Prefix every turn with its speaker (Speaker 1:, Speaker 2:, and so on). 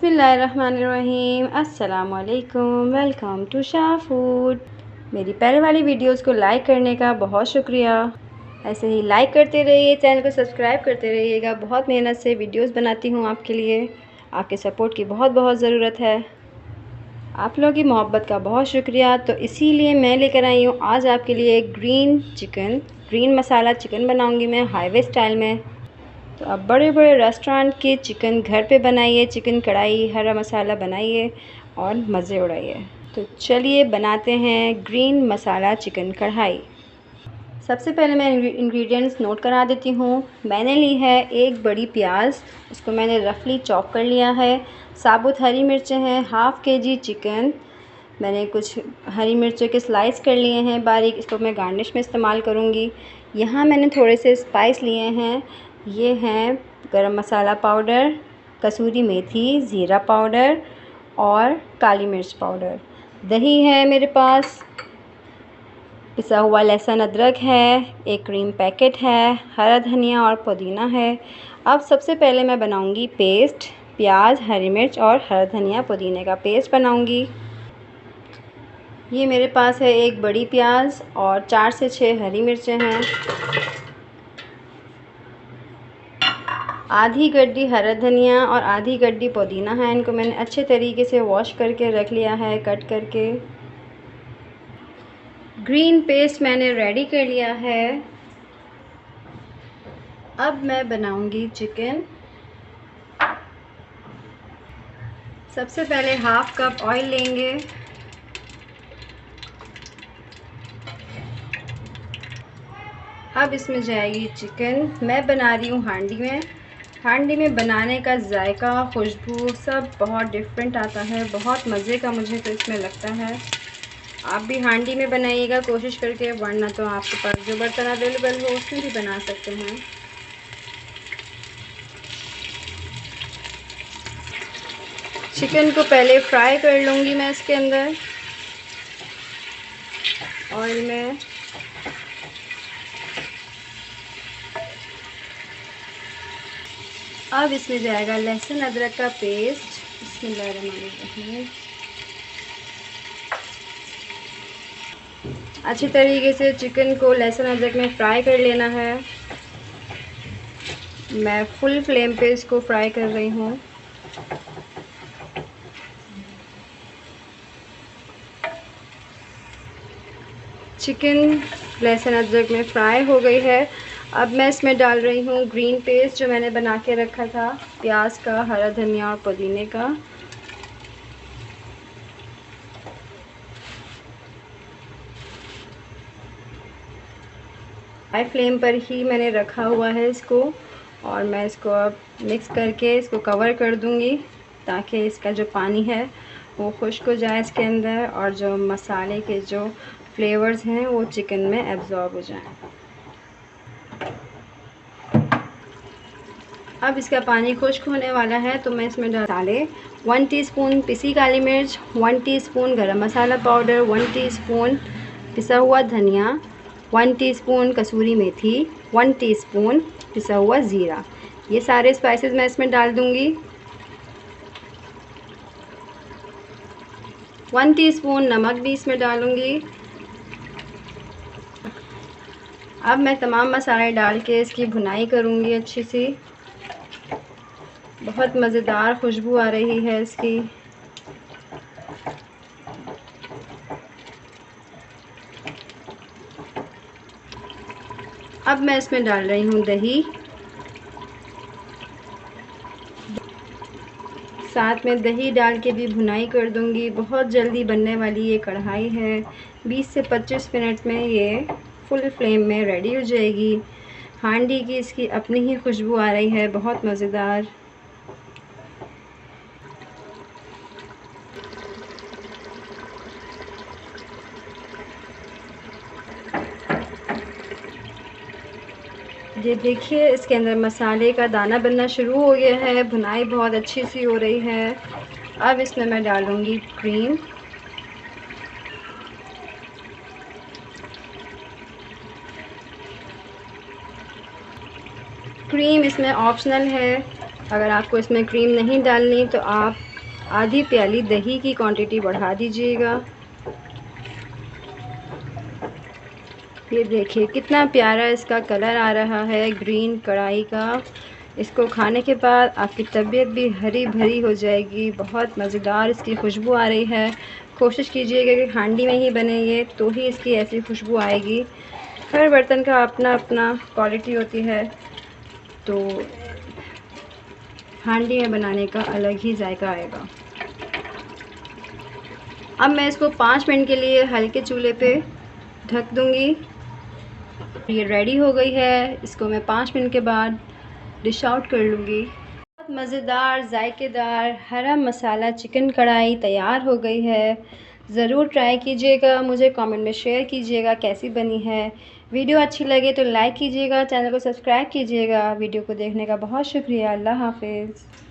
Speaker 1: बिस्मिल्लाहिर्रहमानिर्रहीम। अस्सलामुअलैकुम। Welcome to Shah food. मेरी पहले वाली वीडियोस को लाइक करने का बहुत शुक्रिया। ऐसे ही लाइक करते रहिए, चैनल को सब्सक्राइब करते रहिएगा। बहुत मेहनत से वीडियोस बनाती हूँ आपके लिए। आपके सपोर्ट की बहुत बहुत ज़रूरत है। आप लोगों की मोहब्बत का बहुत शुक्रिया। तो इसीलिए मैं लेकर आई हूँ आज आपके लिए ग्रीन मसाला चिकन बनाऊँगी मैं हाईवे स्टाइल में। तो आप बड़े बड़े रेस्टोरेंट के चिकन घर पे बनाइए, चिकन कढ़ाई हरा मसाला बनाइए और मज़े उड़ाइए। तो चलिए बनाते हैं ग्रीन मसाला चिकन कढ़ाई। सबसे पहले मैं इंग्रेडिएंट्स नोट करा देती हूँ। मैंने ली है एक बड़ी प्याज, उसको मैंने रफली चॉप कर लिया है। साबुत हरी मिर्चें हैं, हाफ़ kg चिकन। मैंने कुछ हरी मिर्चों के स्लाइस कर लिए हैं बारीक, इसको मैं गार्निश में इस्तेमाल करूँगी। यहाँ मैंने थोड़े से स्पाइस लिए हैं। ये हैं गरम मसाला पाउडर, कसूरी मेथी, ज़ीरा पाउडर और काली मिर्च पाउडर। दही है मेरे पास, पिसा हुआ लहसुन अदरक है, एक क्रीम पैकेट है, हरा धनिया और पुदीना है। अब सबसे पहले मैं बनाऊंगी पेस्ट, प्याज, हरी मिर्च और हरा धनिया पुदीने का पेस्ट बनाऊंगी। ये मेरे पास है एक बड़ी प्याज और 4 से 6 हरी मिर्चें हैं। आधी गड्डी हरा धनिया और आधी गड्डी पुदीना है। इनको मैंने अच्छे तरीके से वॉश करके रख लिया है, कट करके। ग्रीन पेस्ट मैंने रेडी कर लिया है। अब मैं बनाऊंगी चिकन। सबसे पहले हाफ कप ऑयल लेंगे। अब इसमें जाएगी चिकन। मैं बना रही हूँ हांडी में। हांडी में बनाने का जायका, खुशबू सब बहुत डिफरेंट आता है, बहुत मज़े का मुझे तो इसमें लगता है। आप भी हांडी में बनाइएगा कोशिश करके, वरना तो आपके पास जो बर्तन अवेलेबल हो उसमें भी बना सकते हैं। चिकन को पहले फ्राई कर लूँगी मैं इसके अंदर ऑयल में। अब इसमें जाएगा लहसुन अदरक का पेस्ट। बिस्मिल्लाहिर्रहमानिर्रहीम। अच्छी तरीके से चिकन को लहसुन अदरक में फ्राई कर लेना है। मैं फुल फ्लेम पे इसको फ्राई कर रही हूँ। चिकन लहसुन अदरक में फ्राई हो गई है। अब मैं इसमें डाल रही हूँ ग्रीन पेस्ट जो मैंने बना के रखा था, प्याज का, हरा धनिया और पुदीने का। हाई फ्लेम पर ही मैंने रखा हुआ है इसको, और मैं इसको अब मिक्स करके इसको कवर कर दूँगी ताकि इसका जो पानी है वो खुश्क हो जाए इसके अंदर, और जो मसाले के जो फ्लेवर्स हैं वो चिकन में एब्ज़ॉर्ब हो जाएं। अब इसका पानी खुश्क होने वाला है तो मैं इसमें डाले 1 टीस्पून पिसी काली मिर्च, 1 टीस्पून गरम मसाला पाउडर, 1 टीस्पून पिसा हुआ धनिया, 1 टीस्पून कसूरी मेथी, 1 टीस्पून पिसा हुआ ज़ीरा। ये सारे स्पाइसेस मैं इसमें डाल दूँगी। 1 टीस्पून नमक भी इसमें डालूँगी। अब मैं तमाम मसाले डाल के इसकी भुनाई करूँगी अच्छी सी। बहुत मज़ेदार खुशबू आ रही है इसकी। अब मैं इसमें डाल रही हूँ दही, साथ में दही डाल के भी भुनाई कर दूँगी। बहुत जल्दी बनने वाली ये कढ़ाई है, 20 से 25 मिनट में ये फुल फ्लेम में रेडी हो जाएगी। हांडी की इसकी अपनी ही खुशबू आ रही है, बहुत मज़ेदार। ये देखिए इसके अंदर मसाले का दाना बनना शुरू हो गया है, भुनाई बहुत अच्छी सी हो रही है। अब इसमें मैं डालूँगी क्रीम। क्रीम इसमें ऑप्शनल है, अगर आपको इसमें क्रीम नहीं डालनी तो आप आधी प्याली दही की क्वांटिटी बढ़ा दीजिएगा। ये देखिए कितना प्यारा इसका कलर आ रहा है ग्रीन कढ़ाई का। इसको खाने के बाद आपकी तबीयत भी हरी भरी हो जाएगी। बहुत मज़ेदार इसकी खुशबू आ रही है। कोशिश कीजिएगा कि हांडी में ही बने ये, तो ही इसकी ऐसी खुशबू आएगी। हर बर्तन का अपना अपना क्वालिटी होती है, तो हांडी में बनाने का अलग ही जायका आएगा। अब मैं इसको 5 मिनट के लिए हल्के चूल्हे पे ढक दूँगी। ये रेडी हो गई है। इसको मैं 5 मिनट के बाद डिश आउट कर लूँगी। बहुत मज़ेदार जायकेदार हरा मसाला चिकन कढ़ाई तैयार हो गई है। ज़रूर ट्राई कीजिएगा, मुझे कमेंट में शेयर कीजिएगा कैसी बनी है। वीडियो अच्छी लगे तो लाइक कीजिएगा, चैनल को सब्सक्राइब कीजिएगा। वीडियो को देखने का बहुत शुक्रिया। अल्लाह हाफ़िज़।